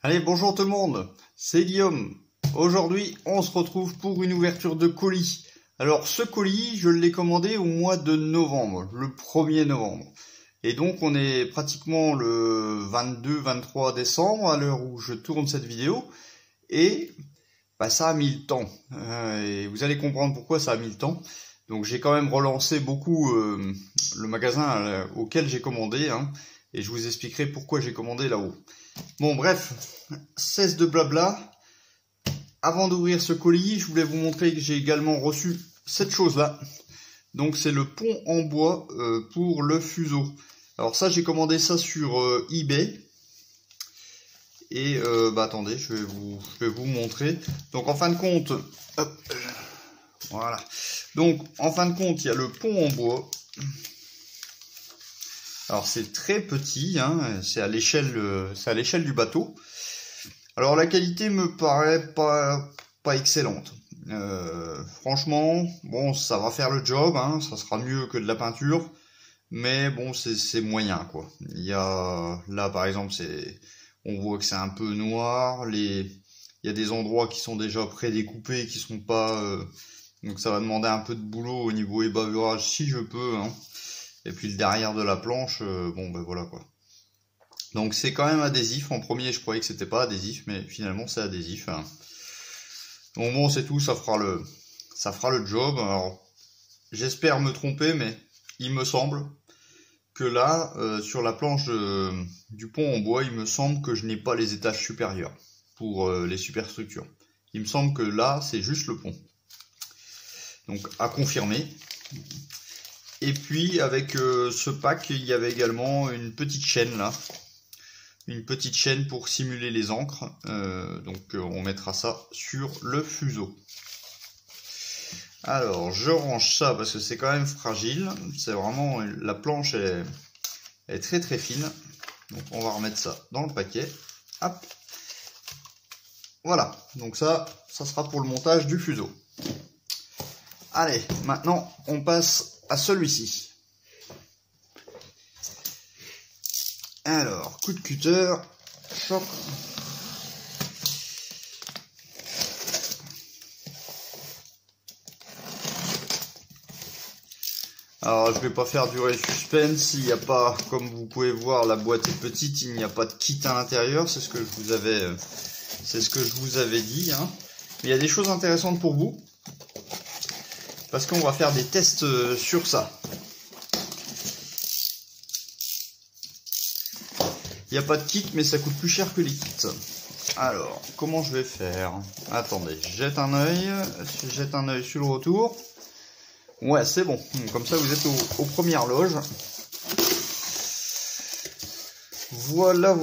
Allez, bonjour tout le monde, c'est Guillaume. Aujourd'hui, on se retrouve pour une ouverture de colis. Alors, ce colis, je l'ai commandé au mois de novembre, le 1er novembre. Et donc, on est pratiquement le 22-23 décembre, à l'heure où je tourne cette vidéo. Et ça a mis le temps. Et vous allez comprendre pourquoi ça a mis le temps. Donc, j'ai quand même relancé beaucoup le magasin auquel j'ai commandé. Et je vous expliquerai pourquoi j'ai commandé là-haut. Bon, bref, cesse de blabla. Avant d'ouvrir ce colis, je voulais vous montrer que j'ai également reçu cette chose-là. Donc, c'est le pont en bois pour le fuseau. Alors ça, j'ai commandé ça sur eBay. Et attendez, je vais vous montrer. Donc, en fin de compte, hop, voilà. Donc, en fin de compte, il y a le pont en bois. Alors c'est très petit, c'est à l'échelle du bateau. Alors la qualité me paraît pas excellente. Franchement, bon, ça va faire le job, ça sera mieux que de la peinture, mais bon, c'est moyen quoi. Il y a là par exemple, on voit que c'est un peu noir. Il y a des endroits qui sont déjà prédécoupés, qui sont pas, donc ça va demander un peu de boulot au niveau ébavurage si je peux. Et puis le derrière de la planche, voilà quoi. Donc c'est quand même adhésif. En premier, je croyais que c'était pas adhésif, mais finalement c'est adhésif. Donc bon, c'est tout, ça fera le job. Alors, j'espère me tromper, mais il me semble que là, sur la planche du pont en bois, il me semble que je n'ai pas les étages supérieurs pour les superstructures. Il me semble que là, c'est juste le pont. Donc à confirmer. Et puis avec ce pack, il y avait également une petite chaîne là. Une petite chaîne pour simuler les ancres. Donc on mettra ça sur le fuseau. Alors je range ça parce que c'est quand même fragile. C'est vraiment, la planche est très très fine. Donc on va remettre ça dans le paquet. Hop. Voilà. Donc ça sera pour le montage du fuseau. Allez, maintenant on passe à celui-ci. Alors, coup de cutter, choc. Alors, je vais pas faire durer le suspense. Il n'y a pas, comme vous pouvez voir, la boîte est petite, il n'y a pas de kit à l'intérieur. C'est ce que je vous avais dit. Mais il y a des choses intéressantes pour vous. Parce qu'on va faire des tests sur ça. Il n'y a pas de kit, mais ça coûte plus cher que les kits. Alors, comment je vais faire? Attendez, je jette un œil sur le retour. Ouais, c'est bon. Comme ça, vous êtes aux premières loges. Voilà.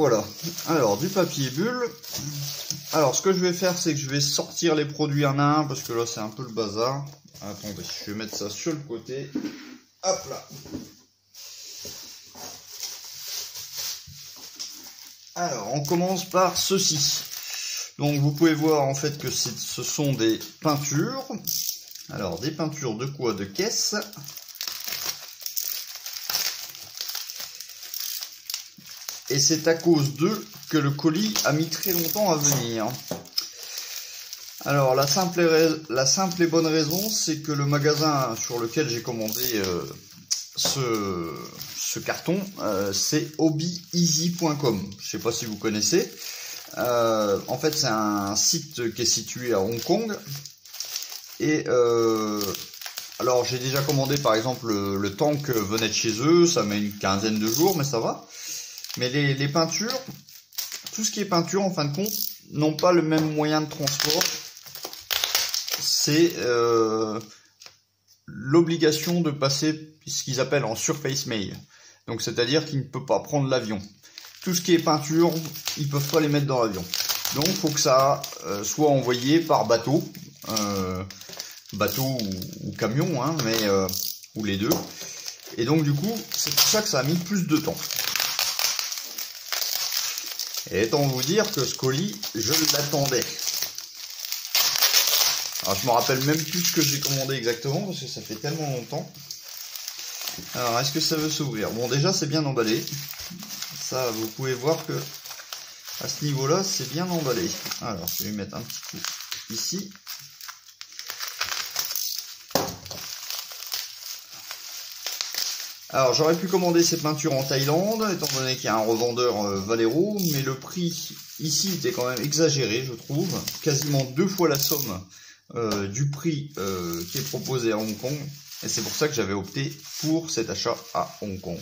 Alors, du papier bulle. Alors, ce que je vais faire, c'est que je vais sortir les produits un à un, parce que là, c'est un peu le bazar. Attendez, je vais mettre ça sur le côté. Hop là. Alors, on commence par ceci. Donc, vous pouvez voir en fait que ce sont des peintures. Alors, des peintures de quoi? De caisse. Et c'est à cause d'eux que le colis a mis très longtemps à venir. Alors, la simple et bonne raison, c'est que le magasin sur lequel j'ai commandé ce carton, c'est hobbyeasy.com. Je ne sais pas si vous connaissez. En fait, c'est un site qui est situé à Hong Kong. Et alors, j'ai déjà commandé, par exemple, le tank venait de chez eux. Ça met une quinzaine de jours, mais ça va. Mais les peintures, tout ce qui est peinture, en fin de compte, n'ont pas le même moyen de transport. C'est l'obligation de passer ce qu'ils appellent en surface mail. Donc c'est-à-dire qu'ils ne peuvent pas prendre l'avion. Tout ce qui est peinture, ils ne peuvent pas les mettre dans l'avion. Donc il faut que ça soit envoyé par bateau. Bateau ou camion, ou les deux. Et donc du coup, c'est pour ça que ça a mis plus de temps. Et autant vous dire que ce colis, je l'attendais. Alors je me rappelle même plus ce que j'ai commandé exactement parce que ça fait tellement longtemps. Alors est-ce que ça veut s'ouvrir? Bon, déjà c'est bien emballé. Ça, vous pouvez voir que À ce niveau-là, c'est bien emballé. Alors, je vais mettre un petit coup ici. Alors, j'aurais pu commander ces peintures en Thaïlande, étant donné qu'il y a un revendeur Vallejo, mais le prix ici était quand même exagéré, je trouve. Quasiment 2 fois la somme du prix qui est proposé à Hong Kong. Et c'est pour ça que j'avais opté pour cet achat à Hong Kong.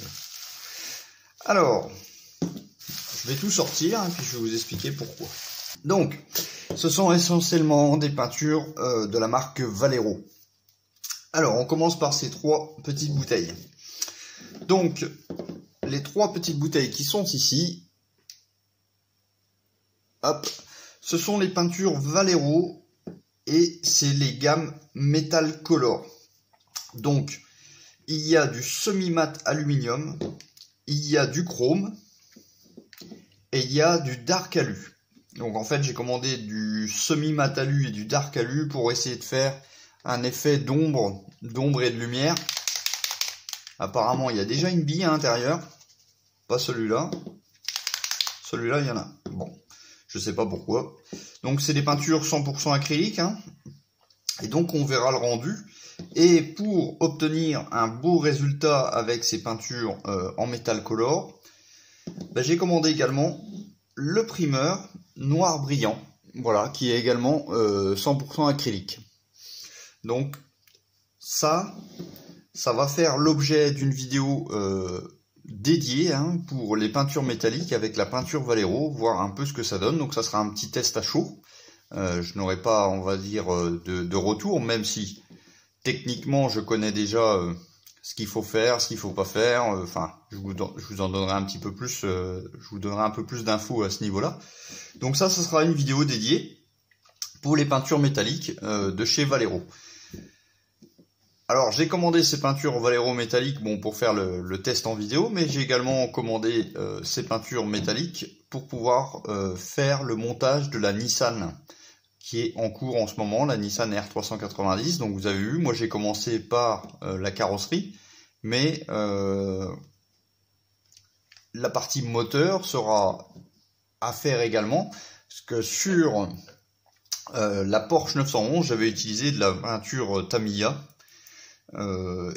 Alors, je vais tout sortir, et puis je vais vous expliquer pourquoi. Donc, ce sont essentiellement des peintures de la marque Vallejo. Alors, on commence par ces 3 petites bouteilles. Donc, les 3 petites bouteilles qui sont ici, hop, ce sont les peintures Vallejo et c'est les gammes Metal Color. Donc, il y a du semi-mat aluminium, il y a du chrome et il y a du dark alu. Donc, en fait, j'ai commandé du semi-mat alu et du dark alu pour essayer de faire un effet d'ombre et de lumière. Apparemment, il y a déjà une bille à l'intérieur. Pas celui-là. Celui-là, il y en a. Bon, je sais pas pourquoi. Donc, c'est des peintures 100% acryliques. Hein. Et donc, on verra le rendu. Et pour obtenir un beau résultat avec ces peintures en Metal Color, ben, j'ai commandé également le primeur noir brillant. Voilà, qui est également 100% acrylique. Donc, ça va faire l'objet d'une vidéo dédiée hein, pour les peintures métalliques avec la peinture Vallejo, voir un peu ce que ça donne. Donc ça sera un petit test à chaud. Je n'aurai pas, on va dire, de retour, même si techniquement je connais déjà ce qu'il faut faire, ce qu'il faut pas faire. Enfin, je vous en donnerai un petit peu plus, je vous donnerai un peu plus d'infos à ce niveau-là. Donc ça sera une vidéo dédiée pour les peintures métalliques de chez Vallejo. Alors, j'ai commandé ces peintures Vallejo métalliques bon, pour faire le test en vidéo, mais j'ai également commandé ces peintures métalliques pour pouvoir faire le montage de la Nissan qui est en cours en ce moment, la Nissan R390. Donc, vous avez vu, moi j'ai commencé par la carrosserie, mais la partie moteur sera à faire également, parce que sur la Porsche 911, j'avais utilisé de la peinture Tamiya.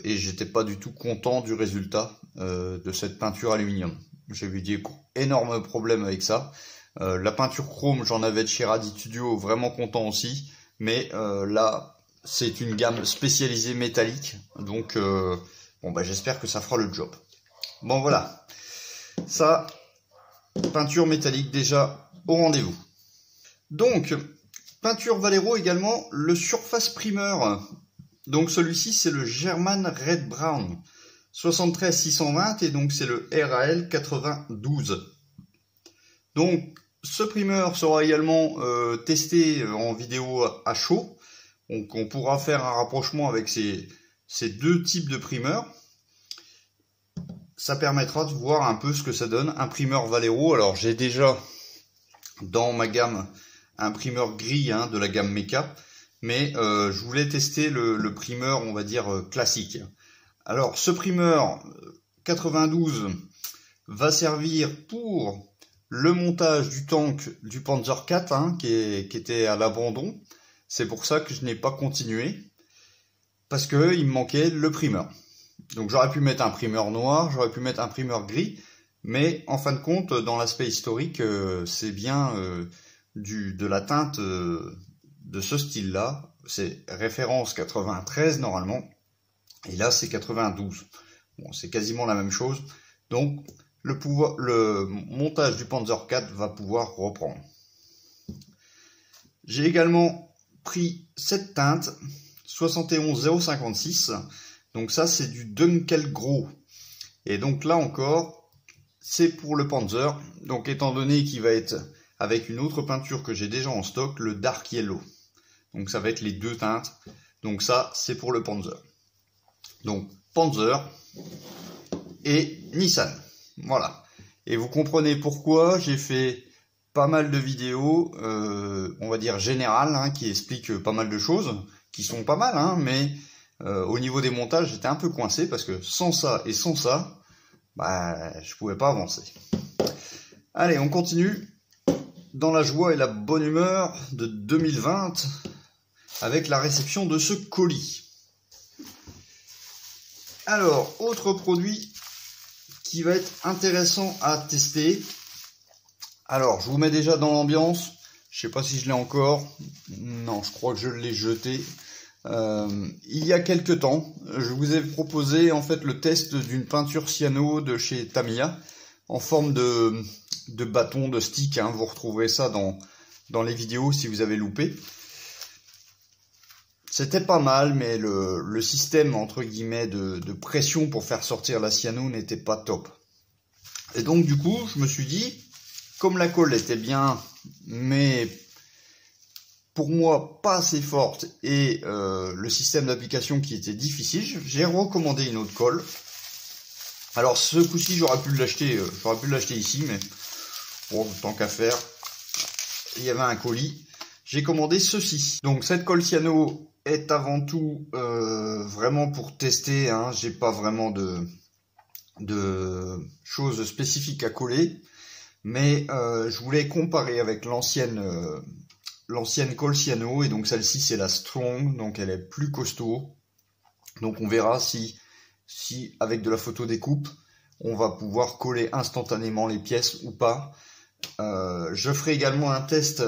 Et j'étais pas du tout content du résultat de cette peinture aluminium. J'ai eu des énormes problèmes avec ça. La peinture chrome, j'en avais de chez Radit Studio, vraiment content aussi. Mais là, c'est une gamme spécialisée métallique. Donc, bon, bah, j'espère que ça fera le job. Bon, voilà. Ça, peinture métallique déjà au rendez-vous. Donc, peinture Vallejo également, le Surface Primer. Donc celui-ci c'est le German Red Brown 73620 et donc c'est le RAL 92. Donc ce primer sera également testé en vidéo à chaud. Donc on pourra faire un rapprochement avec ces 2 types de primeurs. Ça permettra de voir un peu ce que ça donne un primeur Vallejo. Alors j'ai déjà dans ma gamme un primeur gris hein, de la gamme Mecha. Mais je voulais tester le primeur, on va dire, classique. Alors, ce primeur 92 va servir pour le montage du tank du Panzer IV, hein, qui était à l'abandon. C'est pour ça que je n'ai pas continué, parce qu'il me manquait le primeur. Donc j'aurais pu mettre un primeur noir, j'aurais pu mettre un primeur gris, mais en fin de compte, dans l'aspect historique, c'est bien de la teinte... de ce style-là, c'est référence 93 normalement, et là c'est 92. Bon, c'est quasiment la même chose. Donc le montage du Panzer IV va pouvoir reprendre. J'ai également pris cette teinte 71056. Donc ça c'est du Dunkelgrau. Et donc là encore, c'est pour le Panzer. Donc étant donné qu'il va être avec une autre peinture que j'ai déjà en stock, le Dark Yellow. Donc ça va être les 2 teintes. Donc ça, c'est pour le Panzer. Donc Panzer et Nissan. Voilà. Et vous comprenez pourquoi j'ai fait pas mal de vidéos, on va dire générales, hein, qui expliquent pas mal de choses, qui sont pas mal, hein, mais au niveau des montages, j'étais un peu coincé parce que sans ça et sans ça, bah, je pouvais pas avancer. Allez, on continue. dans la joie et la bonne humeur de 2020 avec la réception de ce colis. Alors, autre produit qui va être intéressant à tester. Alors, je vous mets déjà dans l'ambiance. Je sais pas si je l'ai encore. Non, je crois que je l'ai jeté. Il y a quelques temps, je vous ai proposé en fait le test d'une peinture cyano de chez Tamiya en forme de bâton, de stick. Hein. Vous retrouverez ça dans les vidéos si vous avez loupé. C'était pas mal, mais le système entre guillemets de pression pour faire sortir la cyano n'était pas top. Et donc du coup, je me suis dit, comme la colle était bien, mais pour moi pas assez forte, et le système d'application qui était difficile, j'ai recommandé une autre colle. Alors ce coup-ci j'aurais pu l'acheter ici, mais bon, tant qu'à faire, il y avait un colis, j'ai commandé ceci. Donc cette colle cyano est avant tout vraiment pour tester, hein. J'ai pas vraiment de choses spécifiques à coller, mais je voulais comparer avec l'ancienne colle cyano, et donc celle-ci c'est la Strong, donc elle est plus costaud. Donc on verra si avec de la photo découpe on va pouvoir coller instantanément les pièces ou pas. Je ferai également un test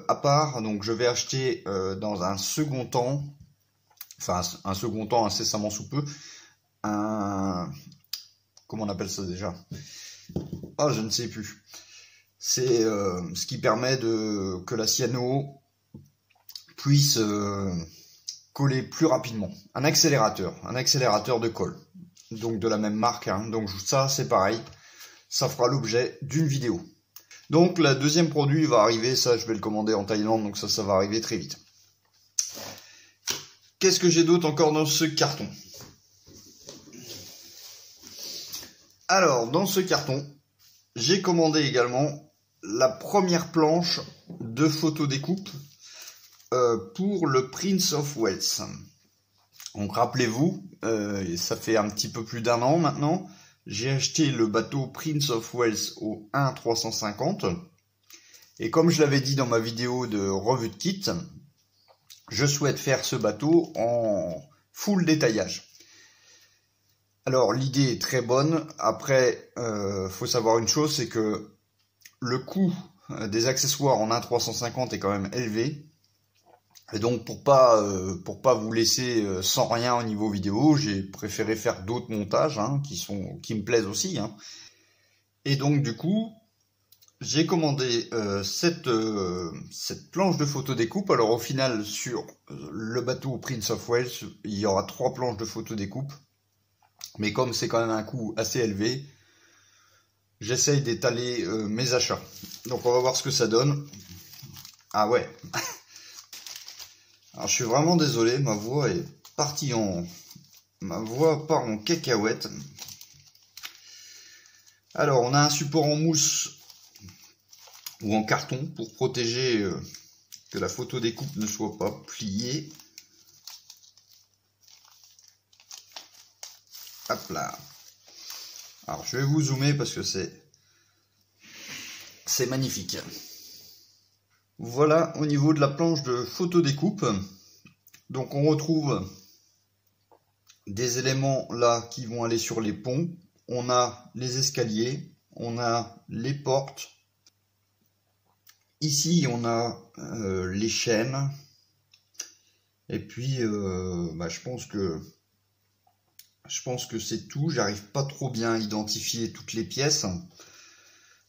à part, donc je vais acheter dans un second temps, enfin un second temps incessamment sous peu, comment on appelle ça déjà? Ah, je ne sais plus. C'est ce qui permet que la cyano puisse coller plus rapidement. Un accélérateur de colle. Donc de la même marque, hein. Donc ça c'est pareil. Ça fera l'objet d'une vidéo. Donc le deuxième produit va arriver, ça je vais le commander en Thaïlande, donc ça va arriver très vite. Qu'est-ce que j'ai d'autre encore dans ce carton? Alors dans ce carton, j'ai commandé également la première planche de photo découpe pour le Prince of Wales. Donc rappelez-vous, ça fait un petit peu plus d'1 an maintenant, j'ai acheté le bateau Prince of Wales au 1.350, et comme je l'avais dit dans ma vidéo de revue de kit, je souhaite faire ce bateau en full détaillage. Alors l'idée est très bonne. Après, faut savoir une chose, c'est que le coût des accessoires en 1.350 est quand même élevé. Et donc pour pas vous laisser sans rien au niveau vidéo, j'ai préféré faire d'autres montages, hein, qui me plaisent aussi, hein. Et donc du coup, j'ai commandé cette planche de photo découpe. Alors au final, sur le bateau Prince of Wales, il y aura 3 planches de photo découpe. Mais comme c'est quand même un coût assez élevé, j'essaye d'étaler mes achats. Donc on va voir ce que ça donne. Ah ouais. Alors je suis vraiment désolé, ma voix est partie ma voix part en cacahuète. Alors on a un support en mousse ou en carton pour protéger que la photo découpe ne soit pas pliée. Hop là. Alors je vais vous zoomer parce que c'est magnifique. Voilà au niveau de la planche de photo découpe. Donc on retrouve des éléments là qui vont aller sur les ponts. On a les escaliers, on a les portes. Ici on a les chaînes. Et puis je pense que c'est tout. J'arrive pas trop bien à identifier toutes les pièces.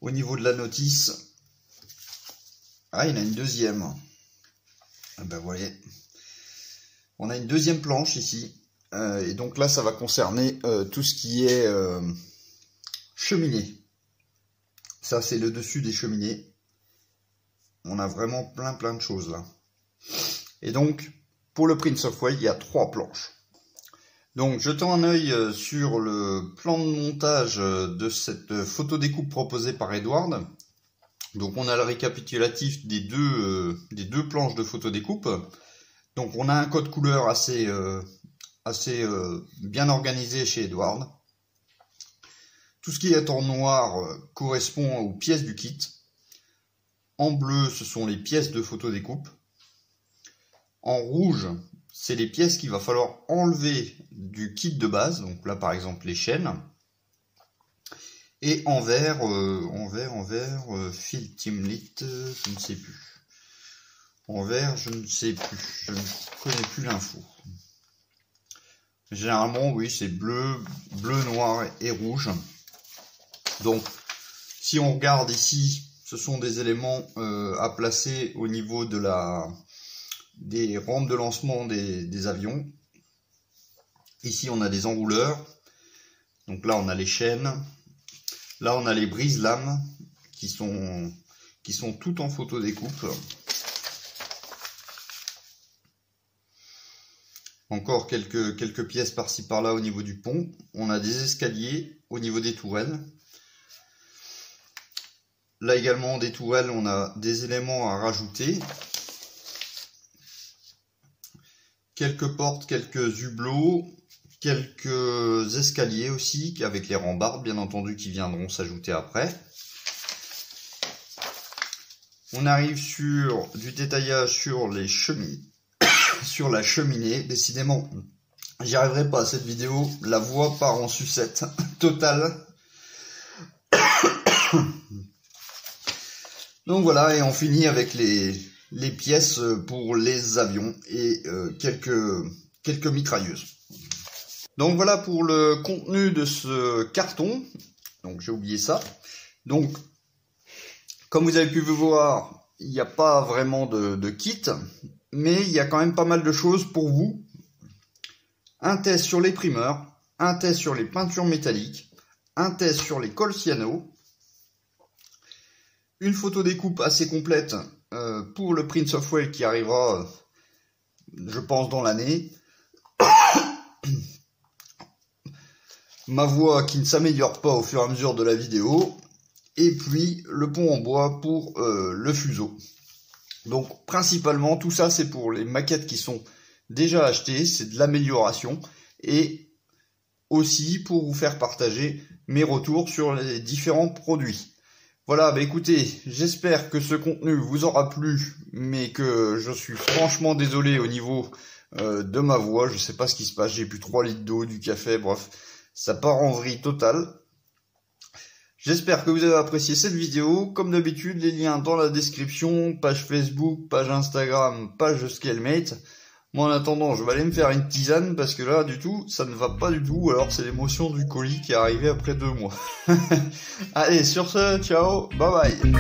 Au niveau de la notice, ah, il y en a une deuxième. Ah ben, vous voyez, on a une deuxième planche ici. Et donc là, ça va concerner tout ce qui est cheminée. Ça, c'est le dessus des cheminées. On a vraiment plein de choses là. Et donc, pour le Prince of Wales, il y a 3 planches. Donc, jetons un œil sur le plan de montage de cette photo découpe proposée par Edward. Donc, on a le récapitulatif des deux planches de photo découpe. Donc, on a un code couleur assez bien organisé chez Edward. Tout ce qui est en noir correspond aux pièces du kit. En bleu, ce sont les pièces de photodécoupe. En rouge, c'est les pièces qu'il va falloir enlever du kit de base. Donc là, par exemple, les chaînes. Et en vert, Fil Teamlit, je ne sais plus. En vert, je ne sais plus. Je ne connais plus l'info. Généralement, oui, c'est bleu, noir et rouge. Donc, si on regarde ici, ce sont des éléments à placer au niveau de des rampes de lancement des avions. Ici, on a des enrouleurs. Donc là, on a les chaînes. Là, on a les brise-lames qui sont toutes en photodécoupe. Encore quelques pièces par-ci par-là au niveau du pont. On a des escaliers au niveau des tourelles. Là également, des tourelles, on a des éléments à rajouter. Quelques portes, quelques hublots, quelques escaliers aussi, avec les rambardes, bien entendu, qui viendront s'ajouter après. On arrive sur du détaillage sur les cheminées, sur la cheminée. Décidément, j'y arriverai pas à cette vidéo. La voix part en sucette totale. Donc voilà, et on finit avec les pièces pour les avions et quelques mitrailleuses. Donc voilà pour le contenu de ce carton. Donc j'ai oublié ça. Donc, comme vous avez pu vous voir, il n'y a pas vraiment de kit, mais il y a quand même pas mal de choses pour vous. Un test sur les primeurs, un test sur les peintures métalliques, un test sur les cols cyano, une photo découpe assez complète pour le Prince of Wales qui arrivera, je pense, dans l'année. Ma voix qui ne s'améliore pas au fur et à mesure de la vidéo. Et puis le pont en bois pour le fuseau. Donc principalement tout ça c'est pour les maquettes qui sont déjà achetées, c'est de l'amélioration. Et aussi pour vous faire partager mes retours sur les différents produits. Voilà, bah écoutez, j'espère que ce contenu vous aura plu, mais que je suis franchement désolé au niveau de ma voix. Je sais pas ce qui se passe, j'ai bu 3 litres d'eau, du café, bref, ça part en vrille totale. J'espère que vous avez apprécié cette vidéo. Comme d'habitude, les liens dans la description, page Facebook, page Instagram, page Scalmate. Moi, en attendant, je vais aller me faire une tisane parce que là, du tout, ça ne va pas du tout. Alors, c'est l'émotion du colis qui est arrivé après 2 mois. Allez, sur ce, ciao, bye bye.